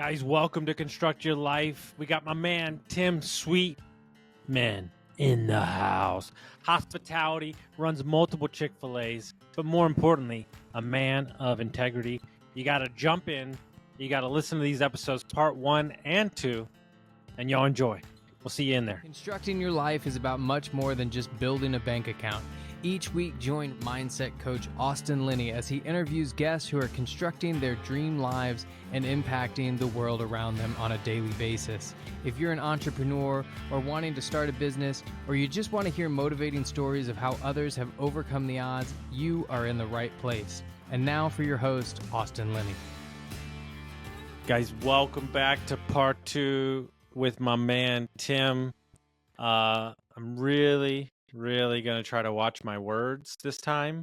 Guys, welcome to Construct Your Life. We got my man, Tim Sweetman, in the house. Hospitality, runs multiple Chick-fil-A's, but more importantly, a man of integrity. You got to jump in. You got to listen to these episodes, part 1 and 2, and y'all enjoy. We'll see you in there. Constructing your life is about much more than just building a bank account. Each week, join mindset coach Austin Linney as he interviews guests who are constructing their dream lives and impacting the world around them on a daily basis. If you're an entrepreneur or wanting to start a business, or you just want to hear motivating stories of how others have overcome the odds, you are in the right place. And now for your host, Austin Linney. Guys, welcome back to part 2 with my man, Tim. I'm really going to try to watch my words this time.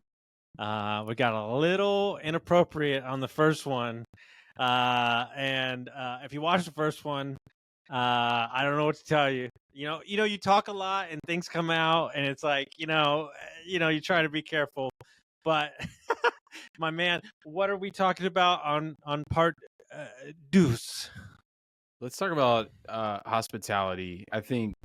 We got a little inappropriate on the first one. And if you watch the first one, I don't know what to tell you. You talk a lot and things come out and it's like, you try to be careful. But my man, what are we talking about on part deuce? Let's talk about hospitality. I think.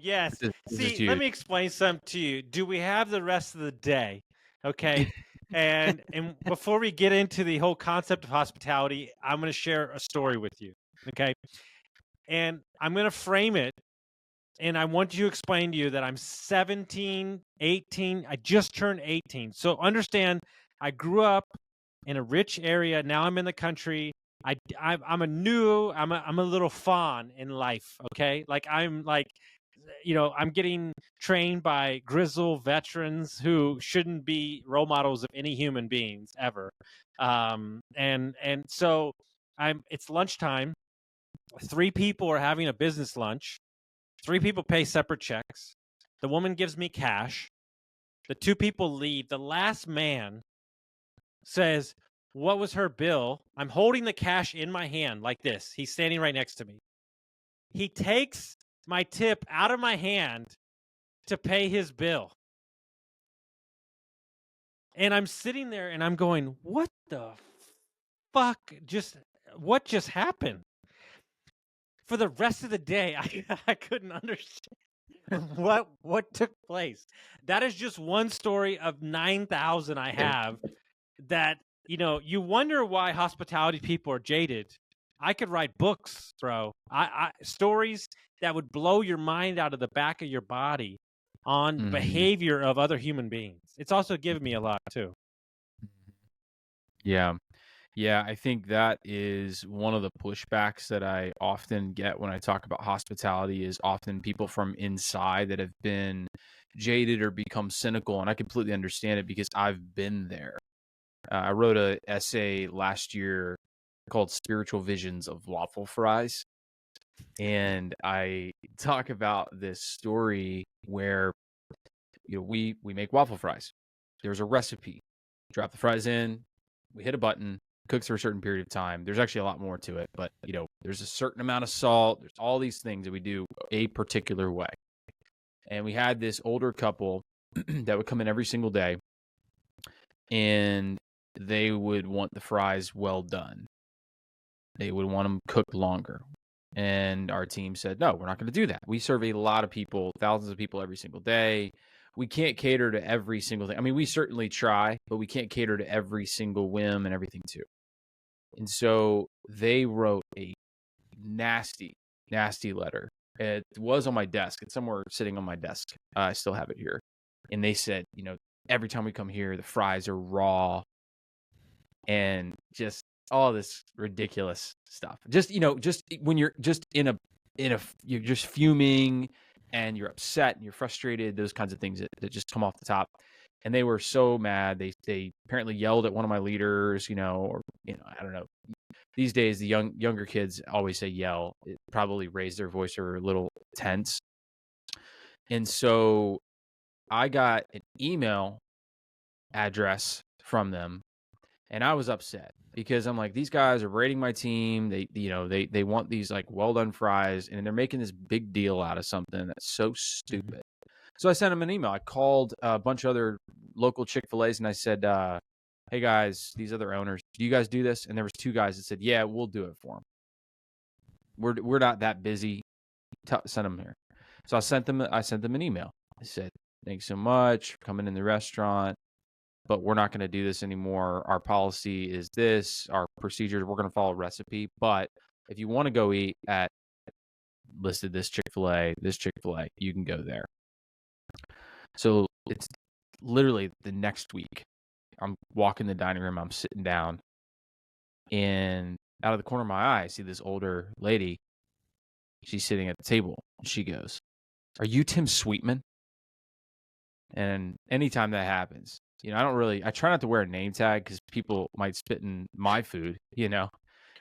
Yes. This See, let me explain something to you. Do we have the rest of the day? Okay. and before we get into the whole concept of hospitality, I'm going to share a story with you. Okay. And I'm going to frame it. And I want you to explain to you that I'm 17, 18. I just turned 18. So understand, I grew up in a rich area. Now I'm in the country. I'm a little fawn in life, okay? Like I'm getting trained by grizzled veterans who shouldn't be role models of any human beings ever. And so it's lunchtime. 3 people are having a business lunch. 3 people pay separate checks. The woman gives me cash. The 2 people leave. The last man says, "What was her bill?" I'm holding the cash in my hand like this. He's standing right next to me. He takes my tip out of my hand to pay his bill. And I'm sitting there and I'm going, what the fuck what just happened? For the rest of the day, I couldn't understand what took place. That is just one story of 9,000 I have that, you wonder why hospitality people are jaded. I could write books, bro. Stories that would blow your mind out of the back of your body on behavior of other human beings. It's also given me a lot too. Yeah. I think that is one of the pushbacks that I often get when I talk about hospitality is often people from inside that have been jaded or become cynical. And I completely understand it because I've been there. I wrote an essay last year called Spiritual Visions of Waffle Fries. And I talk about this story where, we make waffle fries. There's a recipe. Drop the fries in, we hit a button, cooks for a certain period of time. There's actually a lot more to it, but, there's a certain amount of salt. There's all these things that we do a particular way. And we had this older couple that would come in every single day, and they would want the fries well done. They would want them cooked longer. And our team said, no, we're not going to do that. We serve a lot of people, thousands of people every single day. We can't cater to every single thing. I mean, we certainly try, but we can't cater to every single whim and everything too. And so they wrote a nasty, nasty letter. It was on my desk. It's somewhere sitting on my desk. I still have it here. And they said, every time we come here, the fries are raw and just all this ridiculous stuff. Just when you're just you're just fuming and you're upset and you're frustrated, those kinds of things that just come off the top. And they were so mad. They apparently yelled at one of my leaders, I don't know. These days, the younger kids always say yell. It probably raised their voice or a little tense. And so I got an email address from them, and I was upset because I'm like, these guys are rating my team. They want these like well done fries, and they're making this big deal out of something that's so stupid. So I sent them an email. I called a bunch of other local Chick-fil-A's and I said, hey guys, these other owners, do you guys do this? And there was 2 guys that said, yeah, we'll do it for them. We're not that busy. Send them here. So I sent them an email. I said, thanks so much for coming in the restaurant, but we're not going to do this anymore. Our policy is this, our procedures, we're going to follow a recipe. But if you want to go eat at listed this Chick-fil-A, you can go there. So it's literally the next week. I'm walking the dining room, I'm sitting down, and out of the corner of my eye, I see this older lady. She's sitting at the table. She goes, "Are you Tim Sweetman?" And anytime that happens, I try not to wear a name tag because people might spit in my food,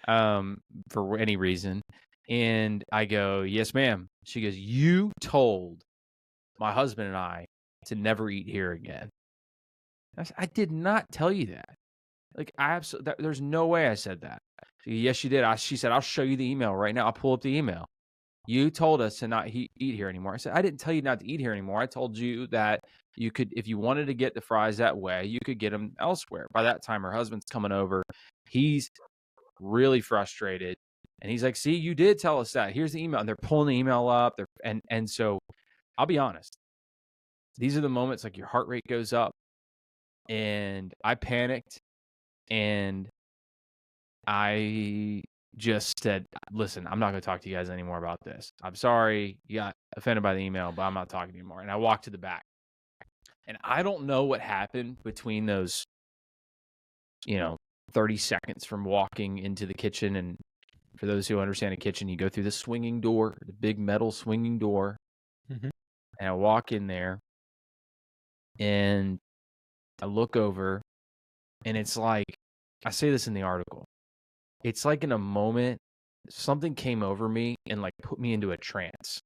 for any reason. And I go, "Yes, ma'am." She goes, "You told my husband and I to never eat here again." I said, "I did not tell you that. Like, there's no way I said that." She goes, "Yes, you did." She said, "I'll show you the email right now. I'll pull up the email. You told us to not eat here anymore." I said, "I didn't tell you not to eat here anymore. I told you that you could, if you wanted to get the fries that way, you could get them elsewhere." By that time, her husband's coming over. He's really frustrated. And he's like, "See, you did tell us that. Here's the email." And they're pulling the email up. And so I'll be honest. These are the moments like your heart rate goes up. And I panicked. And I just said, "Listen, I'm not going to talk to you guys anymore about this. I'm sorry you got offended by the email, but I'm not talking to you anymore." And I walked to the back. And I don't know what happened between those, 30 seconds from walking into the kitchen. And for those who understand a kitchen, you go through the swinging door, the big metal swinging door. Mm-hmm. And I walk in there and I look over, and it's like, I say this in the article, it's like in a moment, something came over me and like put me into a trance.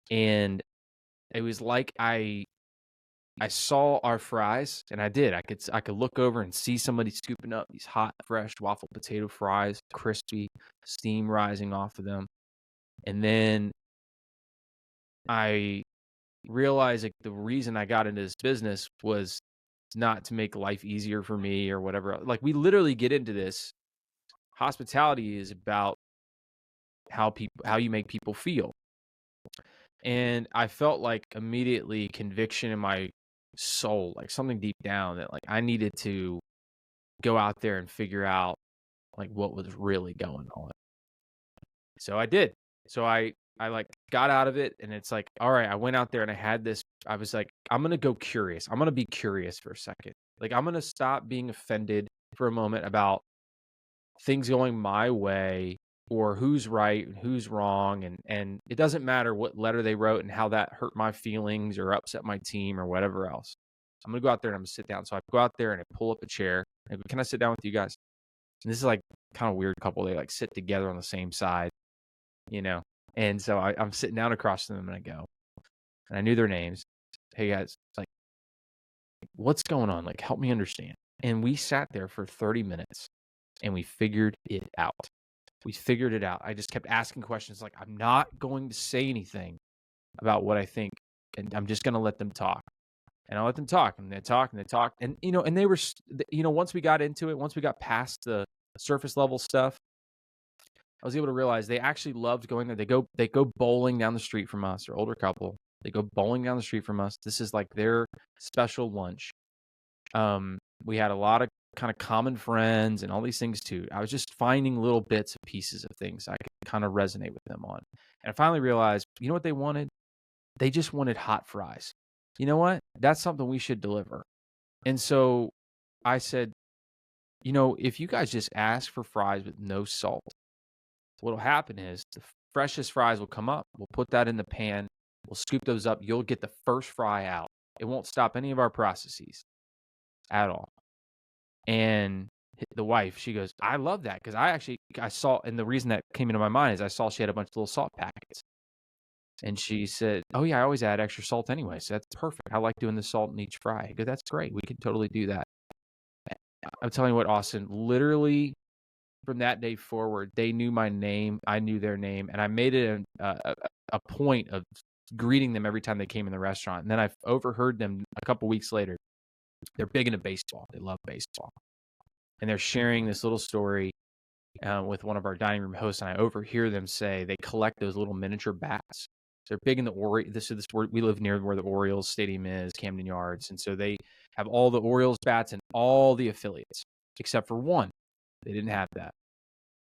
And it was like I saw our fries, and I did. I could look over and see somebody scooping up these hot, fresh waffle potato fries, crispy, steam rising off of them. And then I realized like the reason I got into this business was not to make life easier for me or whatever. Like, we literally get into this. Hospitality is about how you make people feel. And I felt like immediately conviction in my soul, like something deep down, that like I needed to go out there and figure out like what was really going on. So I did. So I like got out of it, and it's like, all right, I went out there and I was like, I'm going to go curious. I'm going to be curious for a second. Like, I'm going to stop being offended for a moment about things going my way or who's right and who's wrong. And it doesn't matter what letter they wrote and how that hurt my feelings or upset my team or whatever else. I'm going to go out there and I'm going to sit down. So I go out there and I pull up a chair. I go, "Can I sit down with you guys?" And this is like kind of weird couple. They like sit together on the same side, And so I'm sitting down across from them, and I go, and I knew their names. "Hey guys, like, what's going on? Like, help me understand." And we sat there for 30 minutes and we figured it out. I just kept asking questions. Like, I'm not going to say anything about what I think, and I'm just going to let them talk. And I let them talk, and they talk, and they talk. And, and they were, once we got into it, once we got past the surface level stuff, I was able to realize they actually loved going there. They go bowling down the street from us. They're an older couple. They go bowling down the street from us. This is like their special lunch. We had a lot of kind of common friends and all these things too. I was just finding little bits and pieces of things I could kind of resonate with them on. And I finally realized, you know what they wanted? They just wanted hot fries. You know what? That's something we should deliver. And so I said, if you guys just ask for fries with no salt, what'll happen is the freshest fries will come up. We'll put that in the pan. We'll scoop those up. You'll get the first fry out. It won't stop any of our processes at all. And the wife, she goes, "I love that," because I saw, and the reason that came into my mind is I saw she had a bunch of little salt packets. And she said, "Oh yeah, I always add extra salt anyway, so that's perfect. I like doing the salt in each fry." I go, "That's great. We can totally do that." I'm telling you what, Austin, literally from that day forward, they knew my name. I knew their name. And I made it a point of greeting them every time they came in the restaurant. And then I've overheard them a couple weeks later. They're big into baseball. They love baseball. And they're sharing this little story with one of our dining room hosts, and I overhear them say they collect those little miniature bats. They're big in the we live near where the Orioles stadium is, Camden Yards, and so they have all the Orioles bats and all the affiliates except for one. They didn't have that.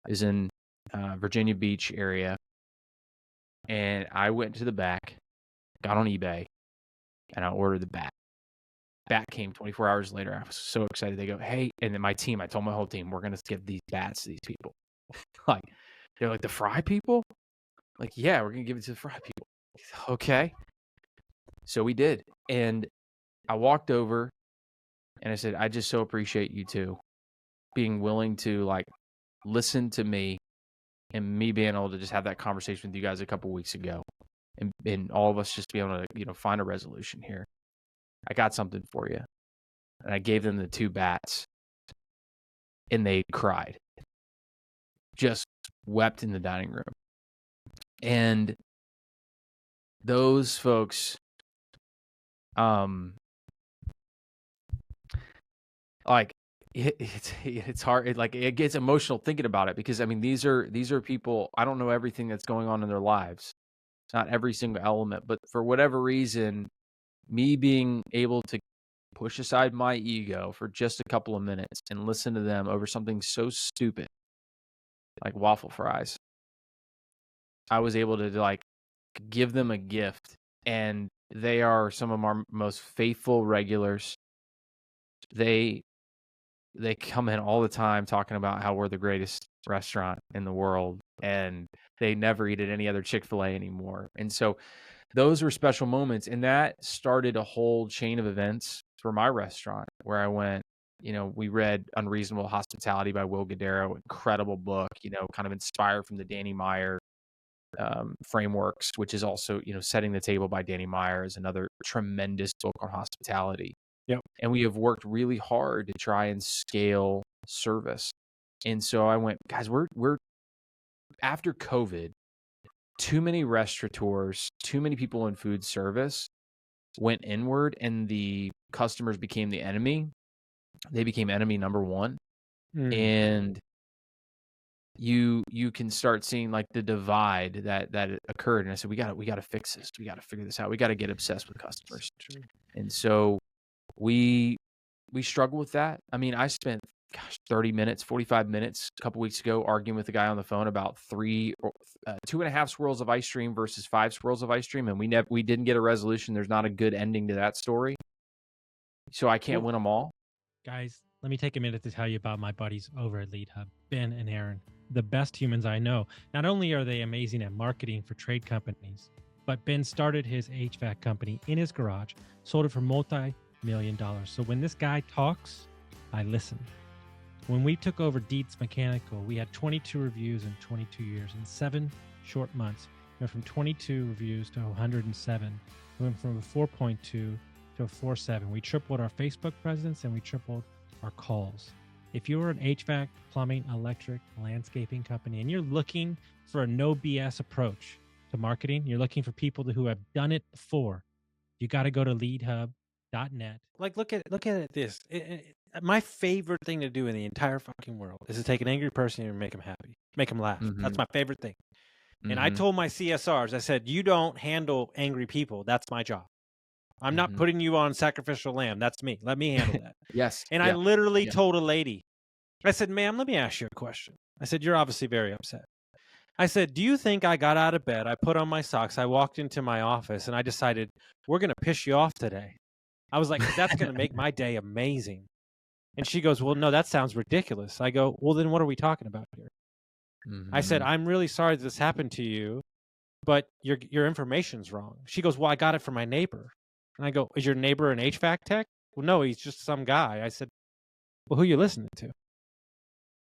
Is in Virginia Beach area, and I went to the back, got on eBay, and I ordered the bat. Bat came 24 hours later. I was so excited. They go, hey, and then my team, I told my whole team, we're going to give these bats to these people. Like, they're like, the fry people? Like, yeah, we're going to give it to the fry people. Okay. So we did. And I walked over and I said, I just so appreciate you two being willing to like listen to me and me being able to just have that conversation with you guys a couple weeks ago and all of us just be able to, you know, find a resolution here. I got something for you. And I gave them the 2 bats and they cried, just wept in the dining room. And those folks, like it's hard. It gets emotional thinking about it because I mean, these are people, I don't know everything that's going on in their lives. It's not every single element, but for whatever reason, me being able to push aside my ego for just a couple of minutes and listen to them over something so stupid like waffle fries, I was able to like give them a gift, and they are some of our most faithful regulars. They come in all the time talking about how we're the greatest restaurant in the world, and they never eat at any other Chick-fil-A anymore. And so those were special moments, and that started a whole chain of events for my restaurant where I went, you know, we read Unreasonable Hospitality by Will Guidero, incredible book, you know, kind of inspired from the Danny Meyer frameworks, which is also, you know, Setting the Table by Danny Meyer is another tremendous book on hospitality. Yep. And we have worked really hard to try and scale service. And so I went, guys, we're after COVID, too many restaurateurs, too many people in food service went inward, and the customers became the enemy. They became enemy number one. And you can start seeing like the divide that occurred. And I said, we got to fix this. We got to figure this out. We got to get obsessed with customers. And so we struggle with that. I mean, I spent 30 minutes, 45 minutes a couple weeks ago arguing with a guy on the phone about 2.5 swirls of ice cream versus 5 swirls of ice cream, and we didn't get a resolution. There's not a good ending to that story, so I can't win them all. Guys, let me take a minute to tell you about my buddies over at Lead Hub, Ben and Aaron, the best humans I know. Not only are they amazing at marketing for trade companies, but Ben started his HVAC company in his garage, sold it for multi-million dollars. So when this guy talks, I listen. When we took over Dietz Mechanical, we had 22 reviews in 22 years. In 7 short months, we went from 22 reviews to 107. We went from a 4.2 to a 4.7. We tripled our Facebook presence and we tripled our calls. If you're an HVAC, plumbing, electric, landscaping company, and you're looking for a no BS approach to marketing, you're looking for people who have done it before, you got to go to leadhub.net. Like, look at this. My favorite thing to do in the entire fucking world is to take an angry person and make them happy, make them laugh. That's my favorite thing. And I told my CSRs, I said, you don't handle angry people. That's my job. I'm not putting you on sacrificial lamb. That's me. Let me handle that. Yes. And I literally told a lady, I said, ma'am, let me ask you a question. I said, you're obviously very upset. I said, do you think I got out of bed, I put on my socks, I walked into my office, and I decided, we're going to piss you off today? I was like, that's going to make my day amazing. And she goes, well, no, that sounds ridiculous. I go, well, then what are we talking about here? I said, I'm really sorry that this happened to you, but your information's wrong. She goes, well, I got it from my neighbor. And I go, is your neighbor an HVAC tech? Well, no, he's just some guy. I said, well, who are you listening to?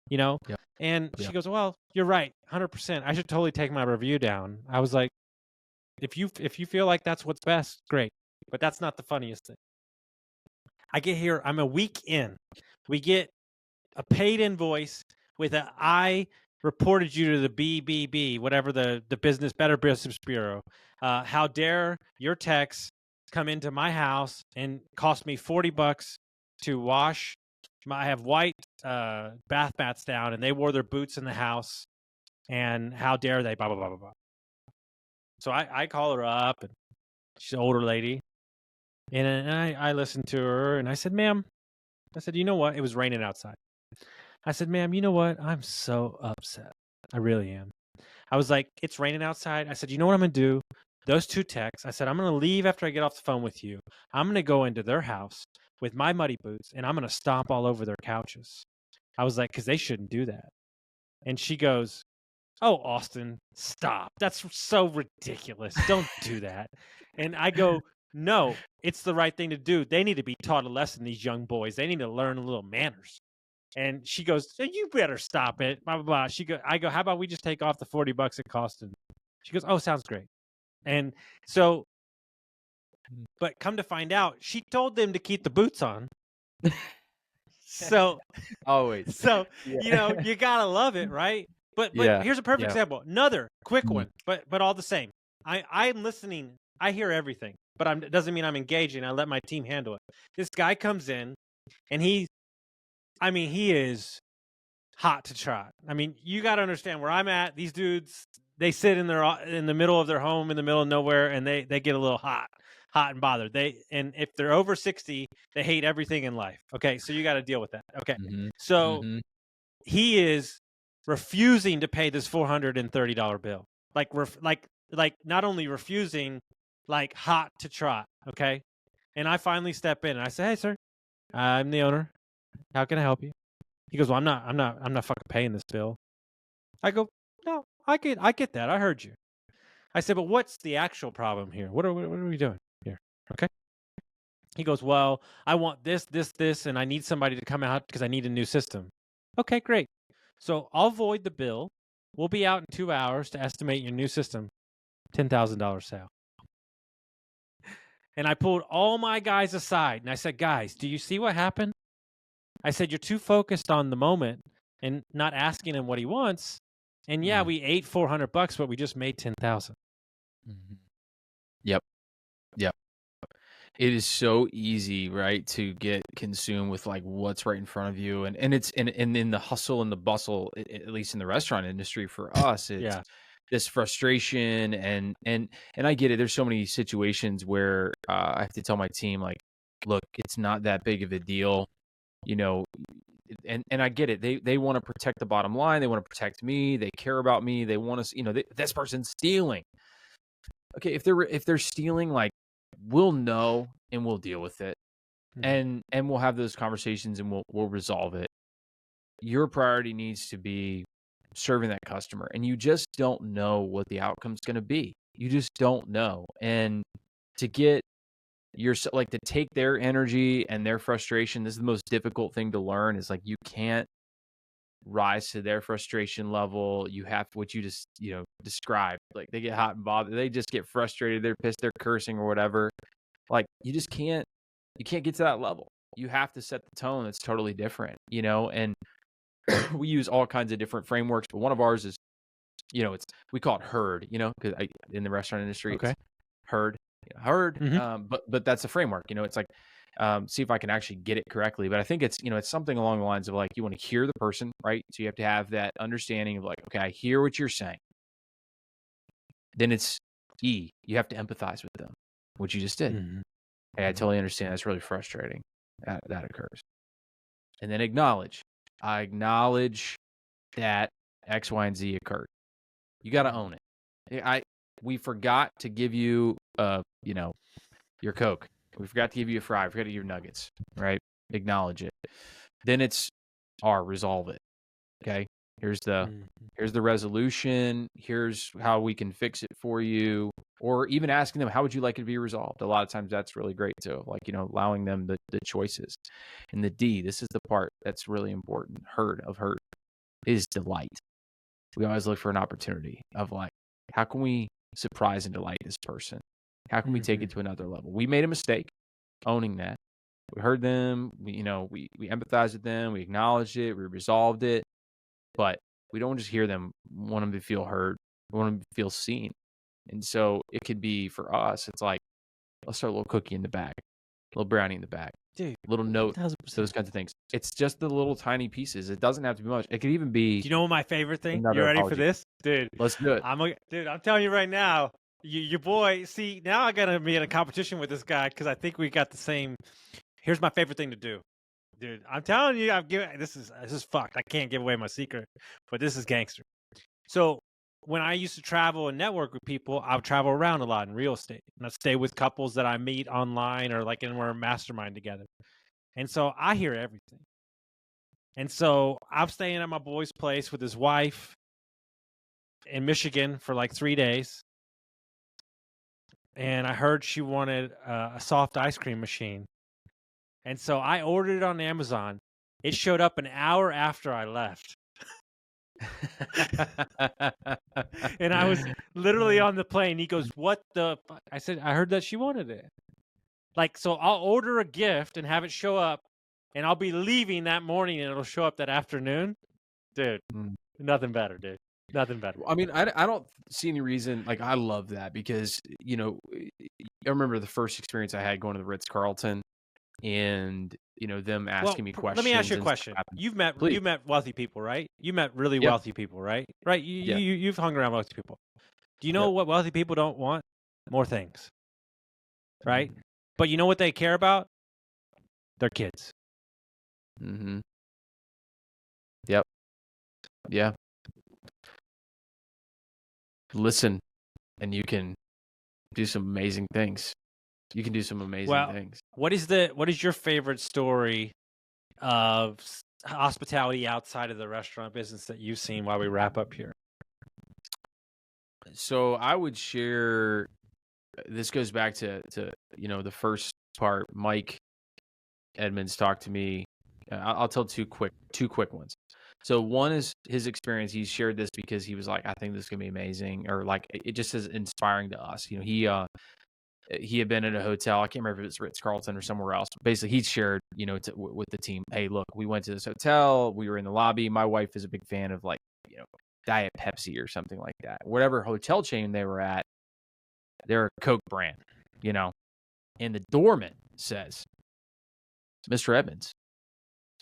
You know? Yep. And she goes, well, you're right, 100%. I should totally take my review down. I was like, if you feel like that's what's best, great. But that's not the funniest thing. I get here, I'm a week in. We get a paid invoice with I reported you to the BBB, whatever the business, Better Business Bureau. How dare your techs come into my house and cost me $40 to wash I have white bath mats down, and they wore their boots in the house. And how dare they? Blah blah blah blah blah. So I call her up, and she's an older lady, and I listened to her, and I said, "Ma'am," I said, "You know what? It was raining outside." I said, "Ma'am, you know what? I'm so upset. I really am." I was like, "It's raining outside." I said, "You know what I'm gonna do? Those two texts." I said, "I'm gonna leave after I get off the phone with you. I'm gonna go into their house with my muddy boots, and I'm gonna stomp all over their couches." I was like, "Because they shouldn't do that." And she goes, "Oh, Austin, stop. That's so ridiculous. Don't do that." And I go, "No, it's the right thing to do. They need to be taught a lesson, these young boys. They need to learn a little manners." And she goes, "You better stop it." Blah, blah, blah. I go, "How about we just take off the $40 it cost?" And she goes, "Oh, sounds great." And so, but come to find out, she told them to keep the boots on. So, Always. so Yeah. you gotta love it, right? But Yeah. here's a perfect Yeah. example. Another quick Mhm. one, but all the same. I'm listening. I hear everything, but it doesn't mean I'm engaging. I let my team handle it. This guy comes in, and he is hot to trot. I mean, you got to understand where I'm at. These dudes, they sit in the middle of their home in the middle of nowhere, and they get a little hot and bothered. And if they're over 60, they hate everything in life. Okay, so you got to deal with that. Okay, Mhm. so Mhm. he is refusing to pay this $430 bill. Like not only refusing, like hot to trot. Okay, and I finally step in and I say, "Hey, sir, I'm the owner. How can I help you?" He goes, "Well, I'm not fucking paying this bill." I go, "No, I get that. I heard you." I said, "But what's the actual problem here? What are we doing here?" Okay. He goes, "Well, I want this, and I need somebody to come out because I need a new system." Okay, great. So I'll void the bill. We'll be out in 2 hours to estimate your new system. $10,000 sale. And I pulled all my guys aside and I said, "Guys, do you see what happened?" I said, "You're too focused on the moment and not asking him what he wants. And yeah, Yeah. we ate $400, but we just made 10,000." Mhm. Yep. Yep. It is so easy, right, to get consumed with like what's right in front of you, and it's and in the hustle and the bustle, at least in the restaurant industry for us, it's Yeah. this frustration and I get it. There's so many situations where I have to tell my team like, look, it's not that big of a deal, you know, and I get it. They want to protect the bottom line. They want to protect me. They care about me. They want to, this person's stealing. Okay, if they're stealing, like we'll know and we'll deal with it, Mhm. and we'll have those conversations and we'll resolve it. Your priority needs to be serving that customer, and you just don't know what the outcome's going to be. You just don't know, and to get like to take their energy and their frustration. This is the most difficult thing to learn. Is like you can't rise to their frustration level. You have what you just described. Like they get hot and bothered. They just get frustrated. They're pissed. They're cursing or whatever. Like you just can't. You can't get to that level. You have to set the tone that's totally different. And we use all kinds of different frameworks, but one of ours is, we call it herd. Because in the restaurant industry, Okay. it's herd, herd. Mhm. But that's a framework. It's like, see if I can actually get it correctly. But I think it's it's something along the lines of like you want to hear the person, right? So you have to have that understanding of like, okay, I hear what you're saying. Then it's you have to empathize with them, which you just did. Mhm. Hey, I totally understand. That's really frustrating. That occurs. And then acknowledge. I acknowledge that X, Y, and Z occurred. You got to own it. We forgot to give you, your Coke. We forgot to give you a fry. We forgot to give you nuggets, right? Acknowledge it. Then it's resolve it. Okay. Here's Mhm. the resolution. Here's how we can fix it for you. Or even asking them, how would you like it to be resolved? A lot of times that's really great too. Like, allowing them the choices. And the D, this is the part that's really important. Herd is delight. We always look for an opportunity of like, how can we surprise and delight this person? How can we take it to another level? We made a mistake, owning that. We heard them, we empathized with them, we acknowledged it, we resolved it, but we don't just hear them, want them to feel heard, we want them to feel seen. And so it could be for us, it's like, let's throw a little cookie in the bag, a little brownie in the bag. Dude, little note, 1000%. those kinds of things. It's just the little tiny pieces. It doesn't have to be much. It could even be. Do you know what my favorite thing? You Another ready for apology. this? Dude, Let's do it. I'm telling you right now, your boy, see, now I got to be in a competition with this guy because I think we got the same. Here's my favorite thing to do. Dude, I'm telling you, this is fucked. I can't give away my secret, but this is gangster. So when I used to travel and network with people, I would travel around a lot in real estate. And I'd stay with couples that I meet online or like we're a mastermind together. And so I hear everything. And so I'm staying at my boy's place with his wife in Michigan for like 3 days. And I heard she wanted a soft ice cream machine. And so I ordered it on Amazon. It showed up an hour after I left. And I was literally on the plane. He goes, "What the fuck?" I said, "I heard that she wanted it." Like, so I'll order a gift and have it show up, and I'll be leaving that morning, and it'll show up that afternoon. Dude, nothing better, dude. Nothing better. I mean, I don't see any reason. Like, I love that because, you know, I remember the first experience I had going to the Ritz-Carlton and, you know, them asking me questions. Let me ask you a question. You've met wealthy people, right? You met really wealthy people, right? Right? You've hung around wealthy people. Do you know what wealthy people don't want? More things, right? But you know what they care about? Their kids. Mm-hmm. Yep. Yeah. Listen, and you can do some amazing things. You can do some amazing things. What is your favorite story of hospitality outside of the restaurant business that you've seen while we wrap up here? So I would share, this goes back to you know, the first part. Mike Edmonds talked to me. I'll tell two quick ones. So one is his experience. He shared this because he was like, I think this is gonna be amazing, or like it just is inspiring to us. You know, he had been at a hotel. I can't remember if it was Ritz-Carlton or somewhere else. Basically, he shared, you know, with the team, hey, look, we went to this hotel. We were in the lobby. My wife is a big fan of, like, you know, Diet Pepsi or something like that. Whatever hotel chain they were at, they're a Coke brand, you know. And the doorman says, Mr. Edmonds,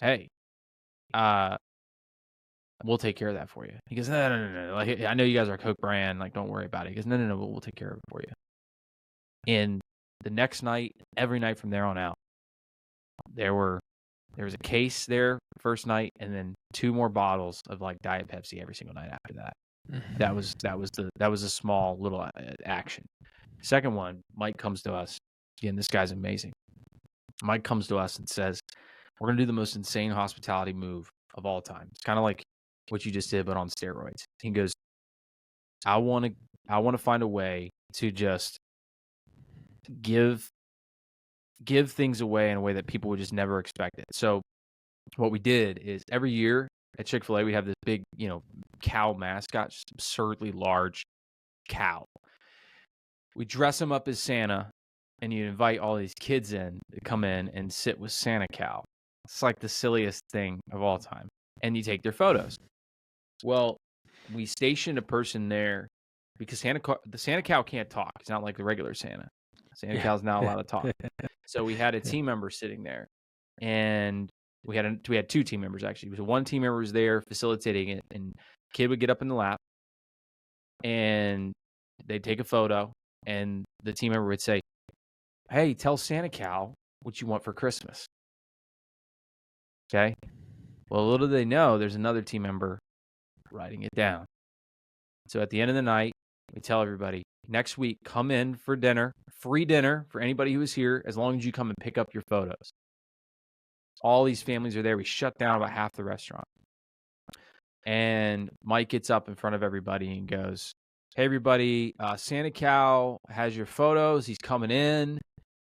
hey, we'll take care of that for you. He goes, no. Like, I know you guys are a Coke brand. Like, don't worry about it. He goes, no, we'll take care of it for you. And the next night, every night from there on out, there was a case there first night, and then 2 more bottles of like Diet Pepsi every single night after that. That was a small little action. Second one, Mike comes to us. Again, this guy's amazing. Mike comes to us and says, we're gonna do the most insane hospitality move of all time. It's kind of like what you just did, but on steroids. He goes, I want to find a way to just give things away in a way that people would just never expect it. So what we did is every year at Chick-fil-A, we have this big, you know, cow mascot, just absurdly large cow. We dress him up as Santa, and you invite all these kids in to come in and sit with Santa Cow. It's like the silliest thing of all time. And you take their photos. Well, we stationed a person there because the Santa Cow can't talk. It's not like the regular Santa. Santa Cow's not allowed to talk. So we had a team member sitting there, and we had 2 team members actually. Because one team member was there facilitating it, and kid would get up in the lap, and they'd take a photo, and the team member would say, "Hey, tell Santa Cow what you want for Christmas." Okay. Well, little did they know, there's another team member writing it down. So at the end of the night, we tell everybody, next week, come in for dinner, free dinner for anybody who is here, as long as you come and pick up your photos. All these families are there. We shut down about half the restaurant. And Mike gets up in front of everybody and goes, hey, everybody, Santa Cow has your photos. He's coming in.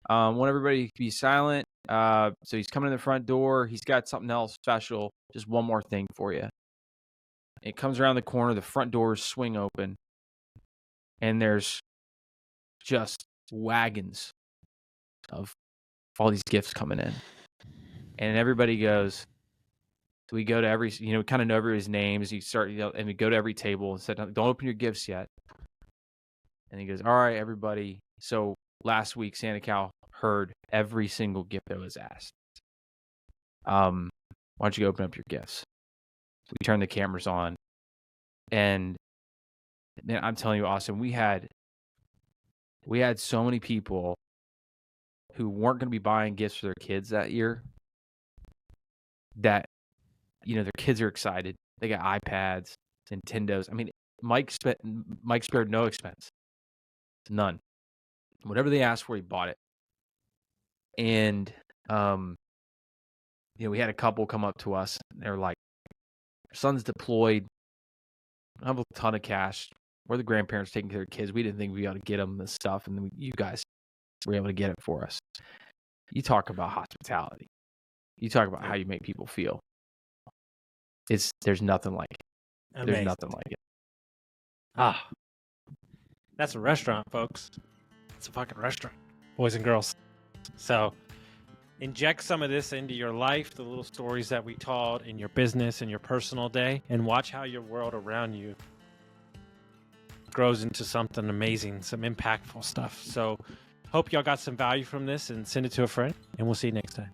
Want everybody to be silent. So he's coming in the front door. He's got something else special. Just one more thing for you. It comes around the corner. The front doors swing open. And there's just wagons of all these gifts coming in. And everybody goes, we go to every, you know, kind of know everybody's names. You start, you know, and we go to every table and said, don't open your gifts yet. And he goes, all right, everybody. So last week, Santa Cow heard every single gift that was asked. Why don't you open up your gifts? We turned the cameras on, and man, I'm telling you, Austin, we had so many people who weren't going to be buying gifts for their kids that year that, their kids are excited. They got iPads, Nintendos. I mean, Mike spared no expense. None. Whatever they asked for, he bought it. And, we had a couple come up to us. And they were like, "Our son's deployed. I have a ton of cash. We're the grandparents taking care of kids. We didn't think we ought to get them this stuff. And then you guys were able to get it for us." You talk about hospitality. You talk about how you make people feel. There's nothing like it. Amazing. There's nothing like it. Ah, that's a restaurant, folks. It's a fucking restaurant, boys and girls. So inject some of this into your life, the little stories that we told in your business and your personal day, and watch how your world around you grows into something amazing, some impactful stuff. So hope y'all got some value from this, and send it to a friend, and we'll see you next time.